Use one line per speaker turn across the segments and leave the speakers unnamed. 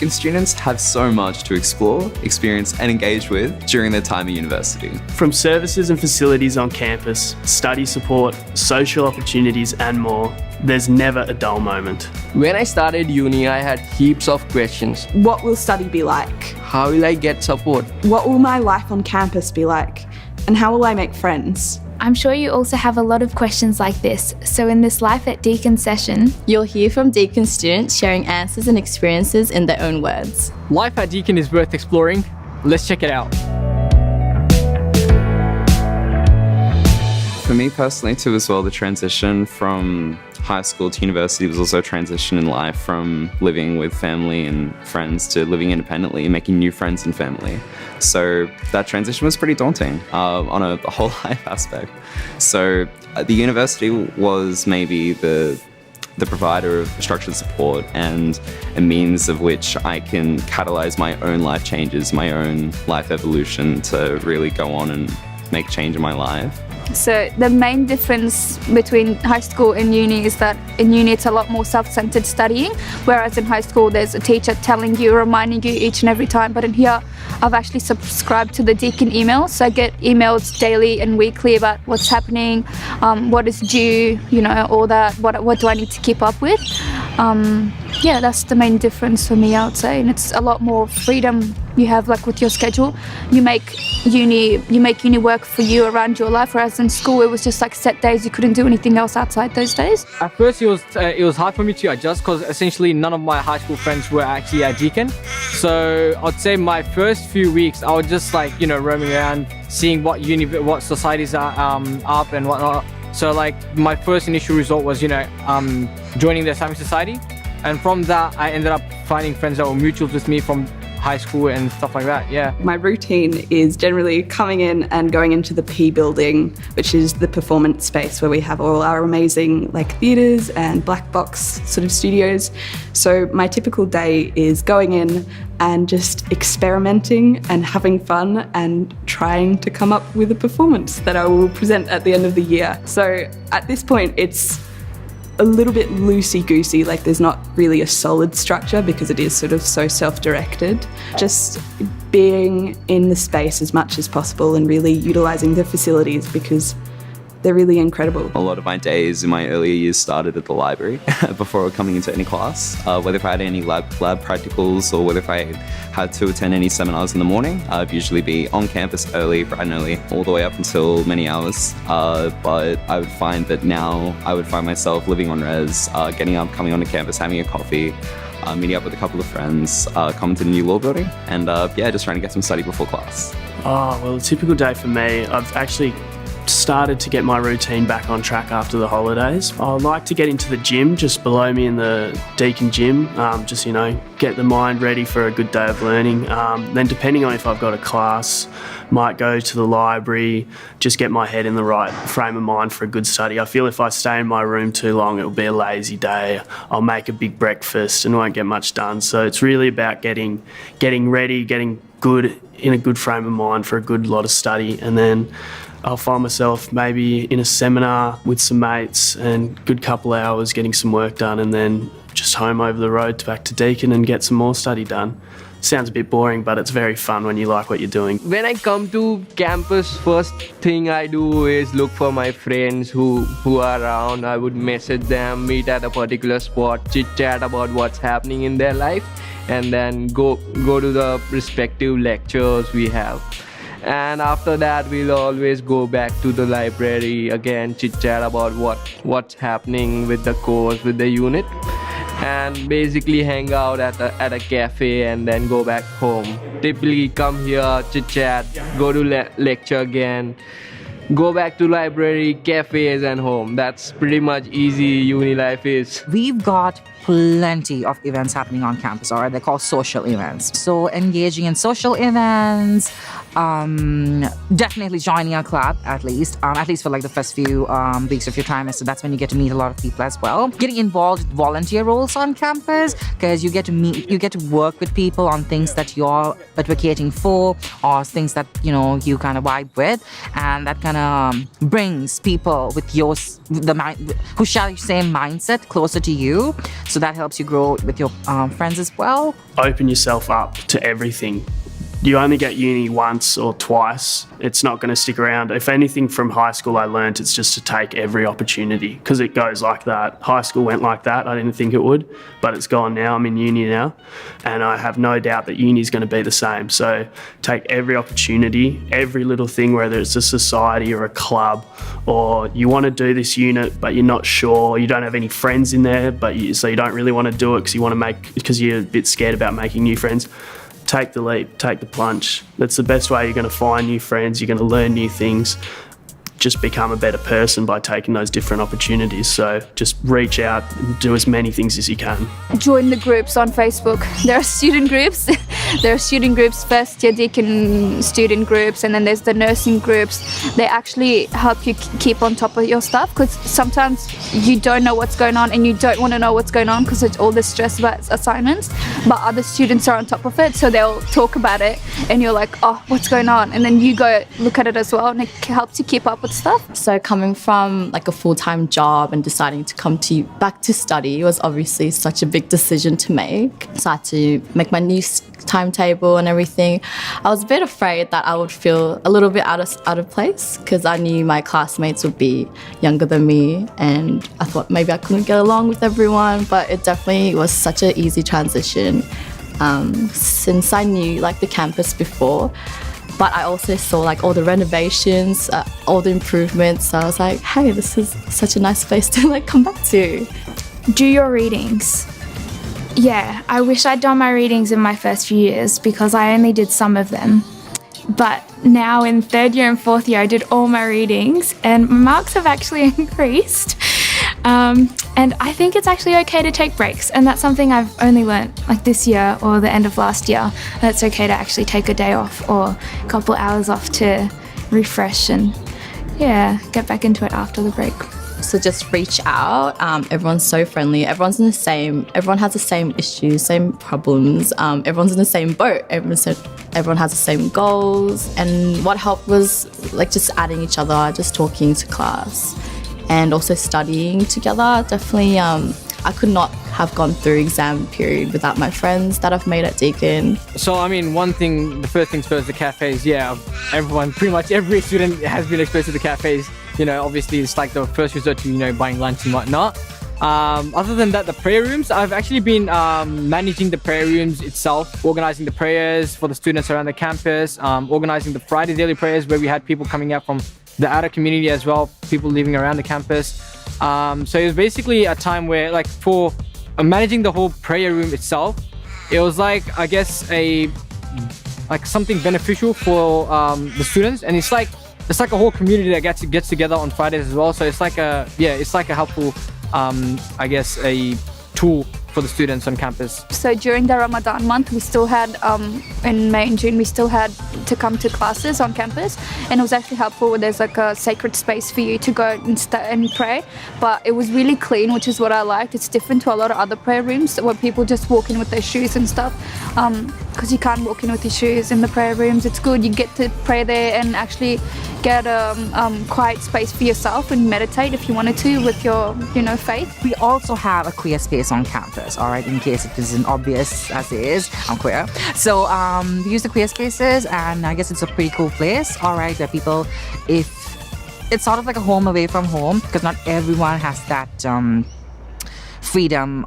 Deakin students have so much to explore, experience and engage with during their time at university.
From services and facilities on campus, study support, social opportunities and more, there's never a dull moment.
When I started uni, I had heaps of questions.
What will study be like?
How will I get support?
What will my life on campus be like? And how will I make friends?
I'm sure you also have a lot of questions like this, so in this Life at Deakin session,
you'll hear from Deakin students sharing answers and experiences in their own words.
Life at Deakin is worth exploring. Let's check it out.
For me personally too as well, the transition from high school to university was also a transition in life from living with family and friends to living independently and making new friends and family. So that transition was pretty daunting on a whole life aspect. So the university was maybe the provider of structured support and a means of which I can catalyze my own life changes, my own life evolution to really go on and make change in my life.
So the main difference between high school and uni is that in uni it's a lot more self-centered studying, whereas in high school there's a teacher telling you, reminding you each and every time. But in here I've actually subscribed to the Deakin email, so I get emails daily and weekly about what's happening, what is due, you know, all that, what do I need to keep up with. Yeah, that's the main difference for me, I would say, and it's a lot more freedom you have, like with your schedule. You make uni work for you around your life, whereas in school it was just like set days. You couldn't do anything else outside those days.
At first it was hard for me to adjust because essentially none of my high school friends were actually at Deakin. So I'd say my first few weeks I was just like, you know, roaming around, seeing what societies are up and whatnot. So like my first initial result was, you know, joining the Islamic Society, and from that I ended up finding friends that were mutuals with me from high school and stuff like that. Yeah.
My routine is generally coming in and going into the P building, which is the performance space where we have all our amazing like theatres and black box sort of studios. So my typical day is going in and just experimenting and having fun and trying to come up with a performance that I will present at the end of the year. So at this point it's a little bit loosey-goosey, like there's not really a solid structure because it is sort of so self-directed. Just being in the space as much as possible and really utilising the facilities because they're really incredible.
A lot of my days in my earlier years started at the library before coming into any class. Whether if I had any lab practicals or whether if I had to attend any seminars in the morning, I'd usually be on campus early, bright and early, all the way up until many hours. But I would find that now I would find myself living on res, getting up, coming onto campus, having a coffee, meeting up with a couple of friends, coming to the new law building, and yeah, just trying to get some study before class.
Oh, well, a typical day for me, I've actually started to get my routine back on track after the holidays. I like to get into the gym just below me in the Deakin gym, just, you know, get the mind ready for a good day of learning. Then depending on if I've got a class, might go to the library, just get my head in the right frame of mind for a good study. I feel if I stay in my room too long, it'll be a lazy day. I'll make a big breakfast and won't get much done. So it's really about getting ready, getting good, in a good frame of mind for a good lot of study, and then I'll find myself maybe in a seminar with some mates and good couple of hours getting some work done, and then just home over the road back to Deakin and get some more study done. Sounds a bit boring, but it's very fun when you like what you're doing.
When I come to campus, first thing I do is look for my friends who are around. I would message them, meet at a particular spot, chit chat about what's happening in their life, and then go to the respective lectures we have. And after that we'll always go back to the library again, chit chat about what's happening with the course, with the unit, and basically hang out at a cafe and then go back home. Typically come here, chit chat, go to lecture again, go back to library, cafes and home. That's pretty much easy uni life is.
We've got plenty of events happening on campus, or they're called social events. So engaging in social events, definitely joining a club at least for like the first few weeks of your trimester. That's when you get to meet a lot of people as well. Getting involved with volunteer roles on campus, because you get to work with people on things that you're advocating for, or things that you kind of vibe with, and that kind of brings people with who share the same mindset closer to you. So that helps you grow with your friends as well.
Open yourself up to everything. You only get uni once or twice. It's not going to stick around. If anything from high school I learned, it's just to take every opportunity, because it goes like that. High school went like that. I didn't think it would, but it's gone now. I'm in uni now, and I have no doubt that uni is going to be the same. So take every opportunity, every little thing, whether it's a society or a club, or you want to do this unit but you're not sure, you don't have any friends in there, so you don't really want to do it because you're a bit scared about making new friends. Take the leap, take the plunge. That's the best way you're going to find new friends, you're going to learn new things, just become a better person by taking those different opportunities. So just reach out and do as many things as you can.
Join the groups on Facebook. There are student groups. There are student groups, first year Deakin student groups, and then there's the nursing groups. They actually help you keep on top of your stuff, because sometimes you don't know what's going on and you don't want to know what's going on because it's all the stress about assignments, but other students are on top of it, so they'll talk about it and you're like, oh, what's going on? And then you go look at it as well, and it helps you keep up with stuff.
So coming from like a full-time job and deciding to come back to study was obviously such a big decision to make. So I had to make my new timetable and everything. I was a bit afraid that I would feel a little bit out of place, because I knew my classmates would be younger than me, and I thought maybe I couldn't get along with everyone, but it definitely was such an easy transition since I knew like the campus before. But I also saw like all the renovations, all the improvements. So I was like, hey, this is such a nice place to like come back to.
Do your readings. Yeah, I wish I'd done my readings in my first few years, because I only did some of them. But now in third year and fourth year, I did all my readings, and my marks have actually increased. And I think it's actually okay to take breaks, and that's something I've only learnt like this year or the end of last year, that it's okay to actually take a day off or a couple hours off to refresh and get back into it after the break.
So just reach out. Everyone's so friendly. Everyone has the same issues, same problems. Everyone's in the same boat. Everyone has the same goals. And what helped was like just adding each other, just talking to class, and also studying together. Definitely, I could not have gone through exam period without my friends that I've made at Deakin.
So I mean, the first things first, the cafes. Yeah, pretty much every student has been exposed to the cafes. Obviously it's like the first resort to, buying lunch and whatnot. Other than that, the prayer rooms, I've actually been managing the prayer rooms itself, organizing the prayers for the students around the campus, organizing the Friday daily prayers where we had people coming out from the outer community as well, people living around the campus. So it was basically a time where, like, for managing the whole prayer room itself, it was like, I guess, something beneficial for the students, and it's like a whole community that gets together on Fridays as well. So it's like a helpful, I guess, a tool for the students on campus.
So during the Ramadan month, we still had, in May and June, we still had to come to classes on campus, and it was actually helpful where there's like a sacred space for you to go and pray. But it was really clean, which is what I liked. It's different to a lot of other prayer rooms where people just walk in with their shoes and stuff, because you can't walk in with your shoes in the prayer rooms. It's good, you get to pray there and actually get a quiet space for yourself and meditate if you wanted to with your faith.
We also have a queer space on campus, all right, in case it isn't obvious as it is. I'm queer. So we use the queer spaces, and I guess it's a pretty cool place, all right, where people, if it's sort of like a home away from home, because not everyone has that freedom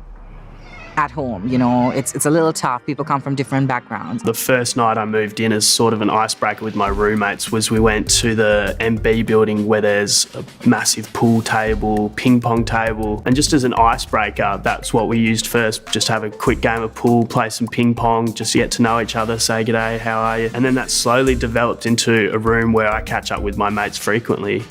at home, it's a little tough. People come from different backgrounds.
The first night I moved in as sort of an icebreaker with my roommates was we went to the MB building where there's a massive pool table, ping pong table, and just as an icebreaker, that's what we used first. Just have a quick game of pool, play some ping pong, just get to know each other, say g'day, how are you? And then that slowly developed into a room where I catch up with my mates frequently.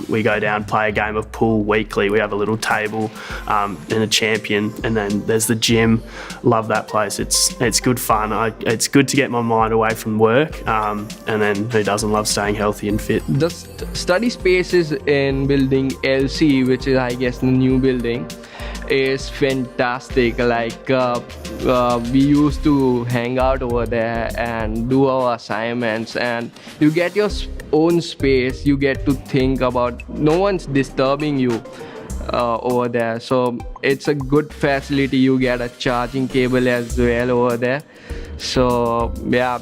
We go down, play a game of pool weekly. We have a little table and a champion, and then there's the gym gym. Love that place. It's good fun. It's good to get my mind away from work, and then who doesn't love staying healthy and fit?
The study spaces in building LC, which is I guess the new building, is fantastic. Like we used to hang out over there and do our assignments, and you get your own space. You get to think about, no one's disturbing you over there, so it's a good facility. You get a charging cable as well over there, so yeah,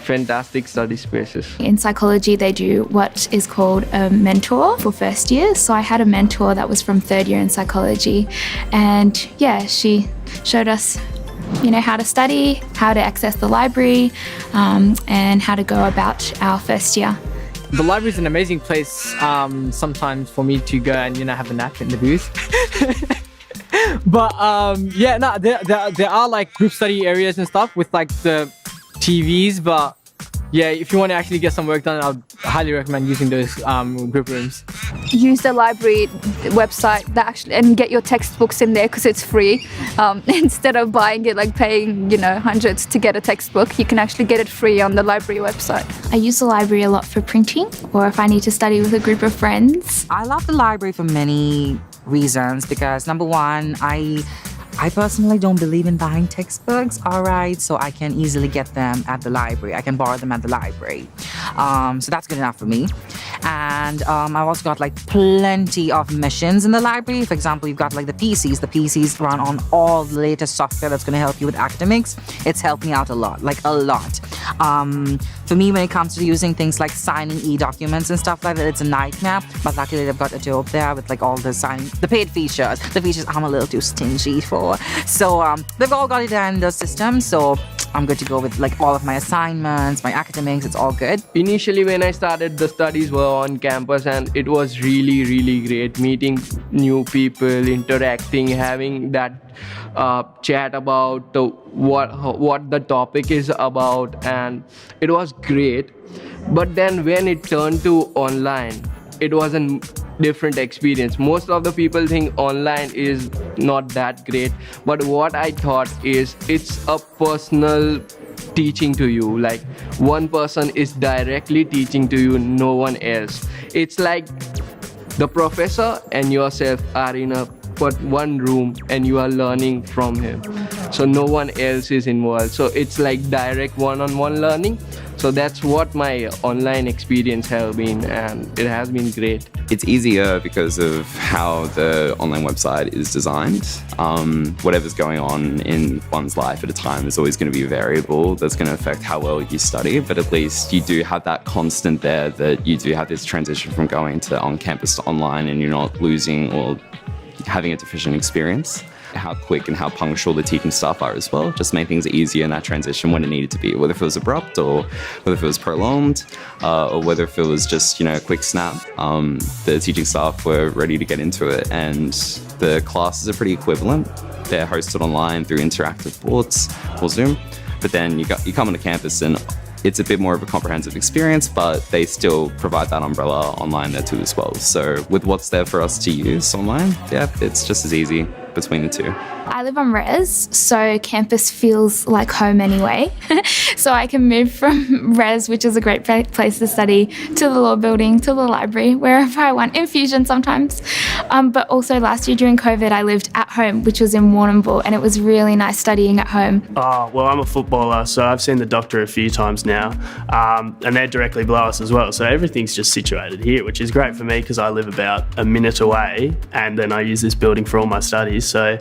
fantastic study spaces.
In psychology, they do what is called a mentor for first year. So I had a mentor that was from third year in psychology, and yeah, she showed us, how to study, how to access the library, and how to go about our first year.
The library is an amazing place sometimes for me to go and have a nap in the booth. But there are like group study areas and stuff with like the TVs, but yeah, if you want to actually get some work done, I would highly recommend using those group rooms.
Use the library website and get your textbooks in there because it's free. Instead of buying it, like paying hundreds to get a textbook, you can actually get it free on the library website.
I use the library a lot for printing, or if I need to study with a group of friends.
I love the library for many reasons because number one, I personally don't believe in buying textbooks, all right? So I can easily get them at the library. I can borrow them at the library. So that's good enough for me. And I've also got like plenty of missions in the library. For example, you've got like the PCs. The PCs run on all the latest software that's going to help you with academics. It's helped me out a lot, like a lot. For me, when it comes to using things like signing e-documents and stuff like that, it's a nightmare. But luckily, they've got Adobe there with like all the the paid features. The features I'm a little too stingy for. So they've all got it in the system. So I'm good to go with like all of my assignments, my academics. It's all good.
Initially, when I started, the studies were on campus, and it was really, really great meeting new people, interacting, having that chat about what the topic is about, and it was great. But then when it turned to online, it was a different experience. Most of the people think online is not that great, but what I thought is it's a personal teaching to you. Like one person is directly teaching to you, no one else. It's like the professor and yourself are in one room and you are learning from him, so no one else is involved. So it's like direct one-on-one learning. So that's what my online experience has been, and it has been great.
It's easier because of how the online website is designed. Whatever's going on in one's life at a time is always going to be variable. That's going to affect how well you study, but at least you do have that constant there, that you do have this transition from going to on-campus to online, and you're not losing or having a deficient experience. How quick and how punctual the teaching staff are as well just made things easier in that transition when it needed to be, whether if it was abrupt or whether if it was prolonged, or whether if it was just a quick snap. The teaching staff were ready to get into it, and the classes are pretty equivalent. They're hosted online through interactive boards or Zoom, but then you come onto campus and it's a bit more of a comprehensive experience, but they still provide that umbrella online there too as well. So with what's there for us to use online, yeah, it's just as easy between the two.
I live on res, so campus feels like home anyway. So I can move from res, which is a great place to study, to the law building, to the library, wherever I want, in Fusion sometimes. But also last year during COVID, I lived at home, which was in Warrnambool, and it was really nice studying at home.
Oh, well, I'm a footballer, so I've seen the doctor a few times now, and they're directly below us as well. So everything's just situated here, which is great for me because I live about a minute away, and then I use this building for all my studies. So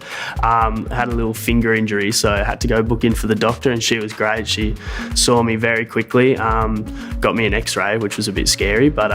had a little finger injury, so I had to go book in for the doctor, and she was great. She saw me very quickly, got me an x-ray, which was a bit scary, but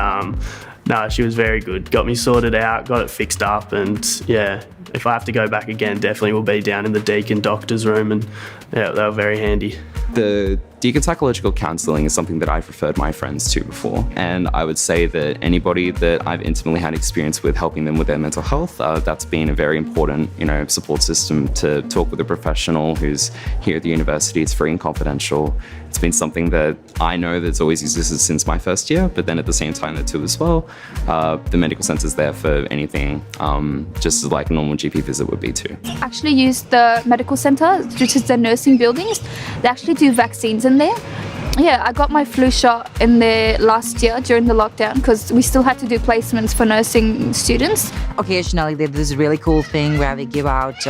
no, she was very good. Got me sorted out, got it fixed up, and yeah, if I have to go back again, definitely will be down in the DEAKIN doctor's room, and yeah, they were very handy.
The Deakin Psychological Counselling is something that I've referred my friends to before. And I would say that anybody that I've intimately had experience with helping them with their mental health, that's been a very important, support system to talk with a professional who's here at the university. It's free and confidential. It's been something that I know that's always existed since my first year, but then at the same time, that too as well, the medical centre's there for anything, just as like a normal GP visit would be too.
Actually use the medical center, which is the nursing buildings. They actually do vaccines in there. Yeah, I got my flu shot in there last year during the lockdown because we still had to do placements for nursing students.
Occasionally, they do this really cool thing where they give out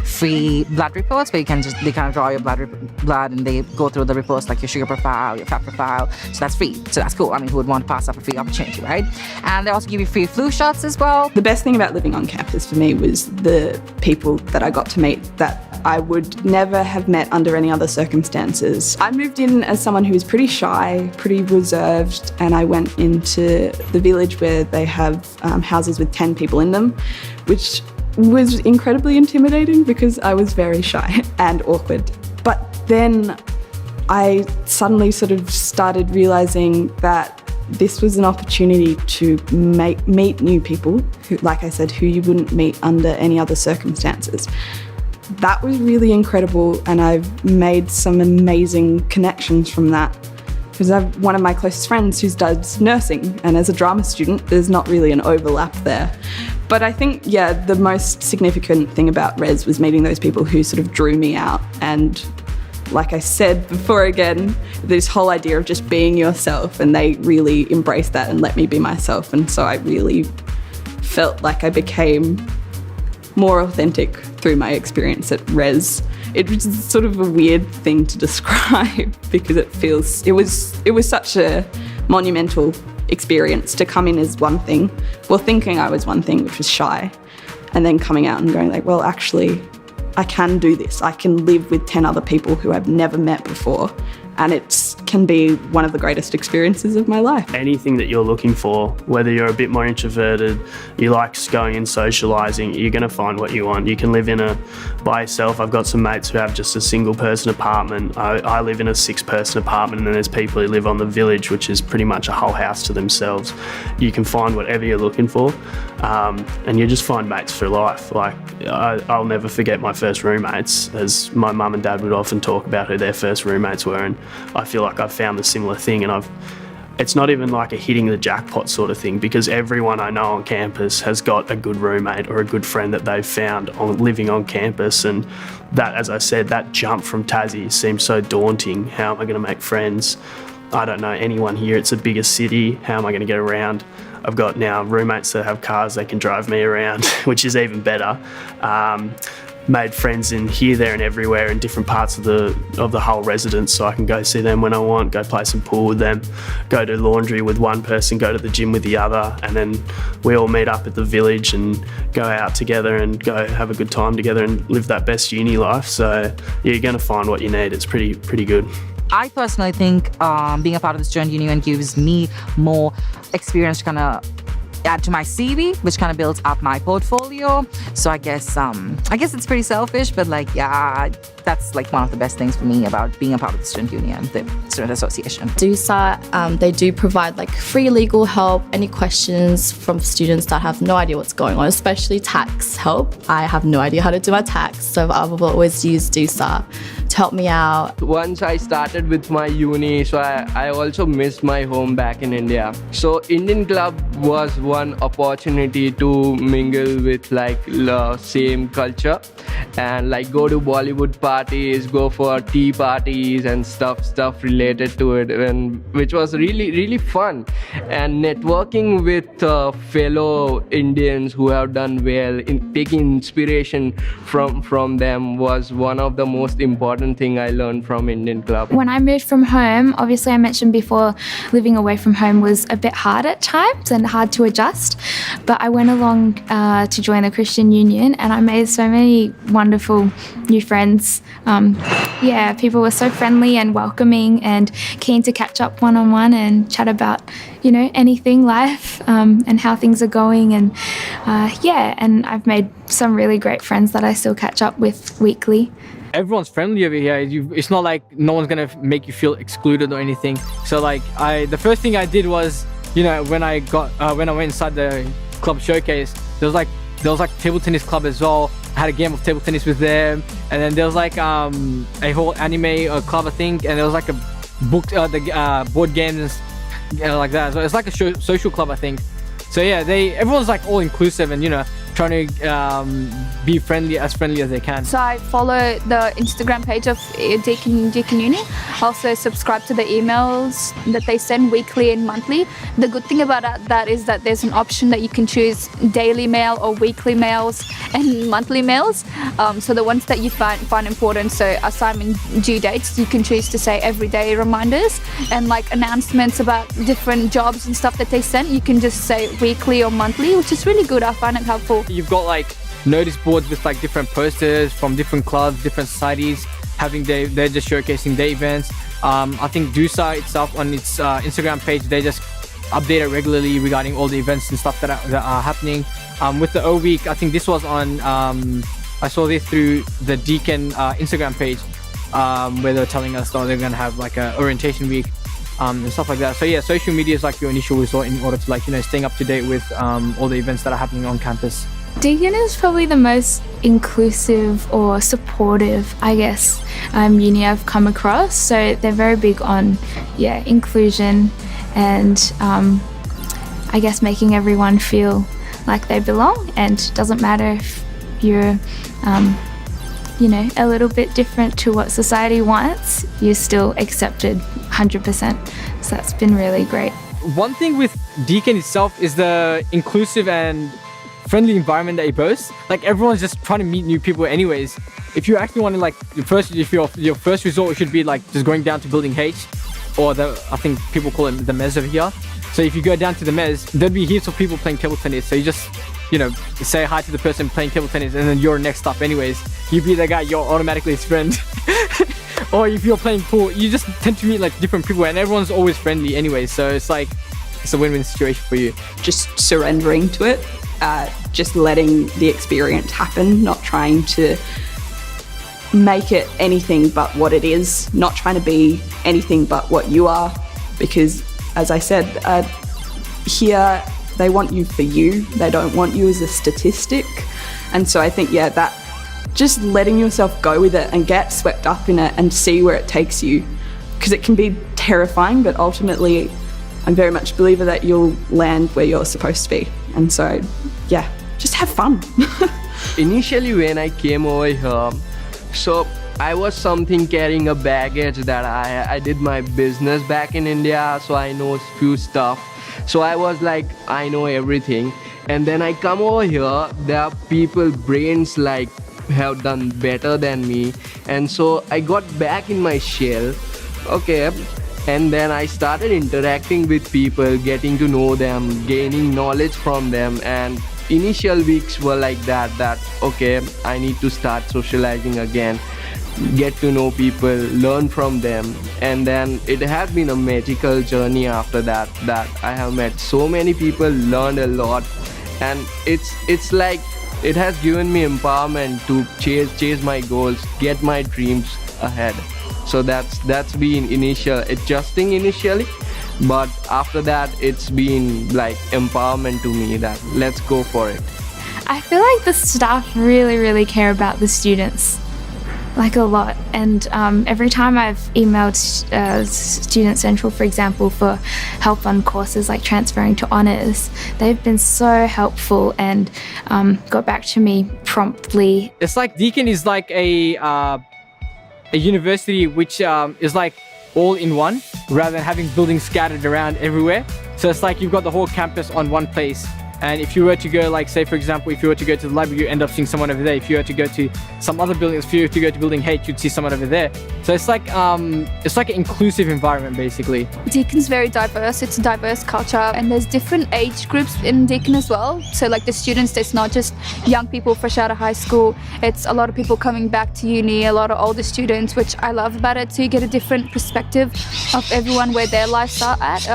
free blood reports where they kind of draw your blood and they go through the reports like your sugar profile, your fat profile. So that's free. So that's cool. I mean, who would want to pass up a free opportunity, right? And they also give you free flu shots as well.
The best thing about living on campus for me was the people that I got to meet that I would never have met under any other circumstances. I moved in as someone who was pretty shy, pretty reserved, and I went into the village where they have houses with 10 people in them, which was incredibly intimidating because I was very shy and awkward. But then I suddenly sort of started realising that this was an opportunity to meet new people, who, like I said, who you wouldn't meet under any other circumstances. That was really incredible, and I've made some amazing connections from that. Because I've one of my closest friends who does nursing, and as a drama student, there's not really an overlap there. But I think, the most significant thing about Res was meeting those people who sort of drew me out. And like I said before again, this whole idea of just being yourself, and they really embraced that and let me be myself. And so I really felt like I became more authentic through my experience at Res. It was sort of a weird thing to describe because it was such a monumental experience to come in as one thing, thinking I was one thing, which was shy, and then coming out and going like, well, actually, I can do this. I can live with 10 other people who I've never met before, and it can be one of the greatest experiences of my life.
Anything that you're looking for, whether you're a bit more introverted, you like going and socialising, you're going to find what you want. You can live by yourself. I've got some mates who have just a single person apartment. I live in a 6-person apartment, and then there's people who live on the village, which is pretty much a whole house to themselves. You can find whatever you're looking for, and you just find mates for life. Like, I'll never forget my first roommates, as my mum and dad would often talk about who their first roommates were, and I feel like I've found the similar thing, and it's not even like a hitting the jackpot sort of thing, because everyone I know on campus has got a good roommate or a good friend that they've found living on campus. And that, as I said, that jump from Tassie seems so daunting. How am I going to make friends? I don't know anyone here. It's a bigger city. How am I going to get around? I've got now roommates that have cars, they can drive me around, which is even better. Made friends in here, there and everywhere in different parts of the whole residence, so I can go see them when I want, go play some pool with them, go do laundry with one person, go to the gym with the other, and then we all meet up at the village and go out together and go have a good time together and live that best uni life. So you're going to find what you need. It's pretty good.
I personally think being a part of the student union gives me more experience to kind of add to my CV, which kind of builds up my portfolio. So I guess it's pretty selfish, but that's like one of the best things for me about being a part of the student union, the student association.
DUSA, they do provide like free legal help, any questions from students that have no idea what's going on, especially tax help. I have no idea how to do my tax, so I will always use DUSA to help me out.
Once I started with my uni, so I also missed my home back in India. So Indian Club was one opportunity to mingle with same culture and go to Bollywood parties, go for tea parties and stuff related to it, and which was really fun. And networking with fellow Indians who have done well, in taking inspiration from them was one of the most important thing I learned from Indian Club.
When I moved from home, obviously I mentioned before, living away from home was a bit hard at times and hard to adjust, but I went along to join the Christian Union, and I made so many wonderful new friends. People were so friendly and welcoming and keen to catch up one-on-one and chat about, anything, life, and how things are going. And and I've made some really great friends that I still catch up with weekly.
everyone's friendly over here. It's not like no one's gonna make you feel excluded or anything. So like the first thing I did was, you know, when I went inside the club showcase, there was like table tennis club as well. I had a game of table tennis with them, and then there was like a whole anime club, I think, and there was like a book, board games, like that. So it's like a social club, I think. So yeah, everyone's like all inclusive and, you know, trying to be friendly as they can.
So I follow the Instagram page of Deakin Uni. Also subscribe to the emails that they send weekly and monthly. The good thing about that is that there's an option that you can choose daily mail or weekly mails and monthly mails. So the ones that you find important, so assignment due dates, you can choose to say everyday reminders, and like announcements about different jobs and stuff that they send, you can just say weekly or monthly, which is really good. I find it helpful.
You've got like notice boards with like different posters from different clubs, different societies, they're just showcasing their events. I think DUSA itself on its Instagram page, they just update it regularly regarding all the events and stuff that are happening. With the O Week, I think this was on, I saw this through the DEAKIN Instagram page, where they're telling us that they're gonna have like a orientation week and stuff like that. So yeah, social media is like your initial resort in order to, like, you know, staying up to date with all the events that are happening on campus.
Deakin is probably the most inclusive or supportive, I guess, uni I've come across. So they're very big on, inclusion and I guess making everyone feel like they belong, and it doesn't matter if you're, a little bit different to what society wants, you're still accepted 100%. So that's been really great.
One thing with Deakin itself is the inclusive and friendly environment that it boasts. Like, everyone's just trying to meet new people anyways. If you actually want to, like, your first resort should be like just going down to building H, or I think people call it the mez over here. So if you go down to the mez, there'd be heaps of people playing table tennis. So you just, say hi to the person playing table tennis, and then you're next up anyways. You be the guy, you're automatically his friend. Or if you're playing pool, you just tend to meet like different people, and everyone's always friendly anyway. So it's like, it's a win-win situation for you.
Just surrendering to it, just letting the experience happen, not trying to make it anything but what it is, not trying to be anything but what you are, because as I said, here they want you for you, they don't want you as a statistic. And so I think, that just letting yourself go with it and get swept up in it and see where it takes you, because it can be terrifying, but ultimately I'm very much a believer that you'll land where you're supposed to be. And so, just have fun.
Initially, when I came over here, so I was something carrying a baggage that I did my business back in India, so I know few stuff. So I was like, I know everything. And then I come over here, there are people, brains like have done better than me. And so I got back in my shell, okay. And then I started interacting with people, getting to know them, gaining knowledge from them. And initial weeks were like that, okay, I need to start socializing again, get to know people, learn from them. And then it has been a magical journey after that I have met so many people, learned a lot. And it's like, it has given me empowerment to chase my goals, get my dreams ahead. So that's been adjusting initially, but after that it's been like empowerment to me that let's go for it.
I feel like the staff really, really care about the students, like a lot. And every time I've emailed Student Central, for example, for help on courses like transferring to honours, they've been so helpful and got back to me promptly.
It's like Deakin is like a university which is like all in one, rather than having buildings scattered around everywhere. So it's like you've got the whole campus on one place. And if you were to go, like, say for example, if you were to go to the library, you end up seeing someone over there. If you were to go to some other buildings, if you were to go to building H, you'd see someone over there. So it's like an inclusive environment basically.
Deakin's very diverse. It's a diverse culture, and there's different age groups in Deakin as well. So like the students, it's not just young people fresh out of high school. It's a lot of people coming back to uni, a lot of older students, which I love about it. So you get a different perspective of everyone, where their lives are at,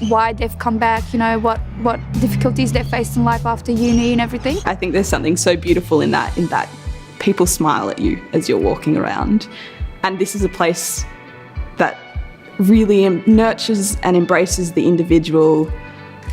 why they've come back, what difficulties they face in life after uni and everything.
I think there's something so beautiful in that people smile at you as you're walking around. And this is a place that really nurtures and embraces the individual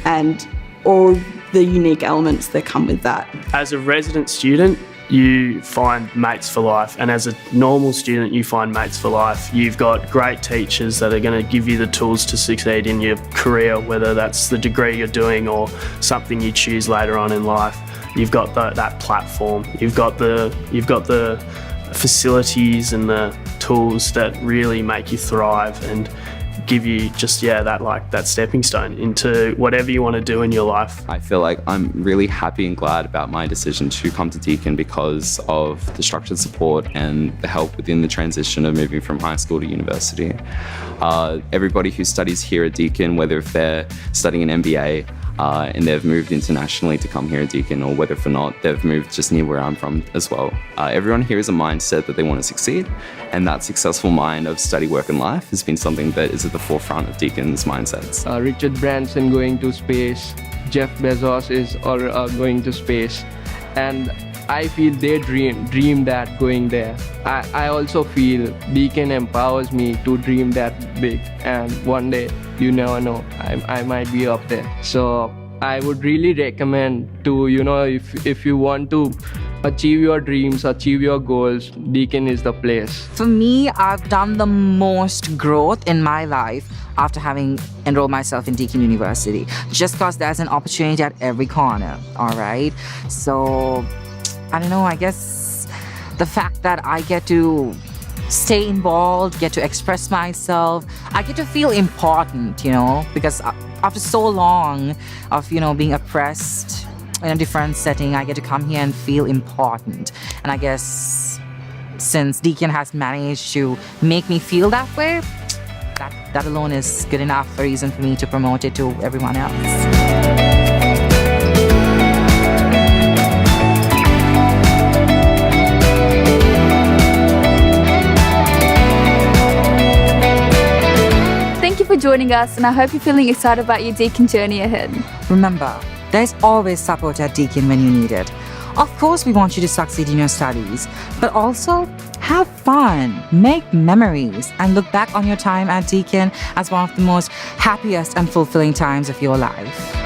and all the unique elements that come with that.
As a resident student, you find mates for life, and as a normal student you find mates for life. You've got great teachers that are going to give you the tools to succeed in your career, whether that's the degree you're doing or something you choose later on in life. You've got that platform, you've got the facilities and the tools that really make you thrive and give you just that stepping stone into whatever you want to do in your life.
I feel like I'm really happy and glad about my decision to come to Deakin because of the structured support and the help within the transition of moving from high school to university. Everybody who studies here at Deakin, whether if they're studying an MBA and they've moved internationally to come here at Deakin, or whether or not they've moved just near where I'm from as well. Everyone here has a mindset that they want to succeed, and that successful mind of study, work and life has been something that is at the forefront of Deakin's mindsets.
Richard Branson going to space, Jeff Bezos is going to space, and I feel they dream that going there. I also feel Deakin empowers me to dream that big, and one day, you never know, I might be up there. So I would really recommend to, if you want to achieve your dreams, achieve your goals, Deakin is the place.
For me, I've done the most growth in my life after having enrolled myself in Deakin University, just because there's an opportunity at every corner, all right? So, I don't know, I guess the fact that I get to stay involved, get to express myself, I get to feel important, because after so long of, being oppressed in a different setting, I get to come here and feel important. And I guess since Deakin has managed to make me feel that way, that alone is good enough a reason for me to promote it to everyone else.
Thank you for joining us, and I hope you're feeling excited about your Deakin journey ahead.
Remember, there's always support at Deakin when you need it. Of course, we want you to succeed in your studies, but also have fun, make memories, and look back on your time at Deakin as one of the most happiest and fulfilling times of your life.